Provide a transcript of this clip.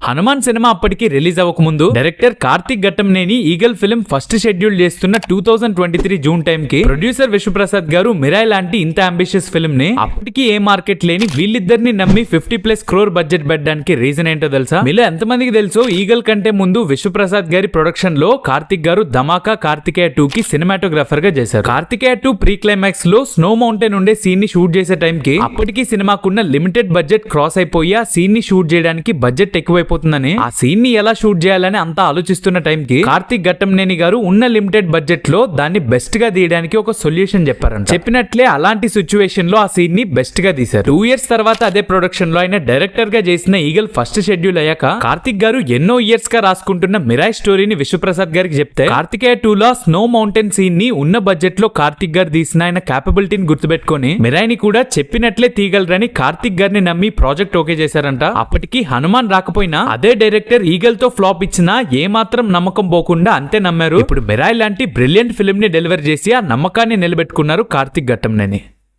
Hanuman cinema అప్పటికి release అవ్వక ముందు director Karthik Ghattamaneni eagle film first schedule చేస్తున్న 2023 జూన్ టైం కి ప్రొడ్యూసర్ విశ్వప్రసాద్ గారు మిరాయ్ లాంటి ఇంత అంబిషియస్ ఫిల్మ్ ని అప్పటికి ఏ మార్కెట్ లేని వీళ్ళిద్దరిని నమ్మి 50+ crore బడ్జెట్ పెట్టడానికి రీజన్ ఏంటో తెలుసా? మీలో ఎంతమందికి తెలుసో ఈగల్ కంటే ముందు విశ్వప్రసాద్ గారి ప్రొడక్షన్ లో కార్తిక్ గారు ధమాకా కార్తికేయ 2 కి సినిమాటోగ్రాఫర్ గా చేశారు. కార్తికేయ 2 ప్రీ క్లైమాక్స్ లో స్నో మౌంటైన్ ఉండే సీన్ ని షూట్ చేసే టైం కి అప్పటికి సినిమాకున్న లిమిటెడ్ బడ్జెట్ క్రాస్ అయిపోయి ఆ సీన్ ని షూట్ చేయడానికి బడ్జెట్ ఎక్కువైపోతుందని ఆ సీన్ ని ఎలా షూట్ చేయాలని అంతా ఆలోచిస్తున్న టైం కి కార్తిక్ ఘట్టంనేని గారు ఉన్న లిమిటెడ్ బడ్జెట్ లో దాన్ని బెస్ట్ గా తీయడానికి ఒక సొల్యూషన్ చెప్పారంట. చెప్పినట్లే అలాంటి సిచ్యువేషన్ లో ఆ సీన్ ని బెస్ట్ గా తీశారు. 2 years తర్వాత అదే ప్రొడక్షన్ లో ఆయన డైరెక్టర్ గా చేసిన ఈగల్ ఫస్ట్ షెడ్యూల్ అయ్యాక కార్తిక్ గారు ఎన్నో ఇయర్స్ గా రాసుకుంటున్న మిరాయ్ స్టోరీని విశ్వప్రసాద్ గారికి చెప్తే కార్తికేయ 2 లో స్నో మౌంటైన్ సీన్ ని ఉన్న బడ్జెట్ లో కార్తిక్ గారు తీసిన ఆయన క్యాపబిలిటీని గుర్తుపెట్టుకుని మిరాయ్ ని కూడా చెప్పినట్లే తీయగలరని కార్తిక్ గారిని నమ్మి ప్రాజెక్ట్ ఓకే చేశారంట. అప్పటికి హనుమాన్ రాకపోయినా అదే డైరెక్టర్ ఈగల్ తో ఫ్లాప్ ఇచ్చినా ఏ మాత్రం నమ్మకం పోకుండా అంతే నమ్మారు. ఇప్పుడు మిరాయ్ లాంటి బ్రిలియంట్ ఫిల్మ్ ని డెలివర్ చేసి ఆ నమ్మకాన్ని నిలబెట్టుకున్నారు కార్తిక్ ఘట్టంనేని.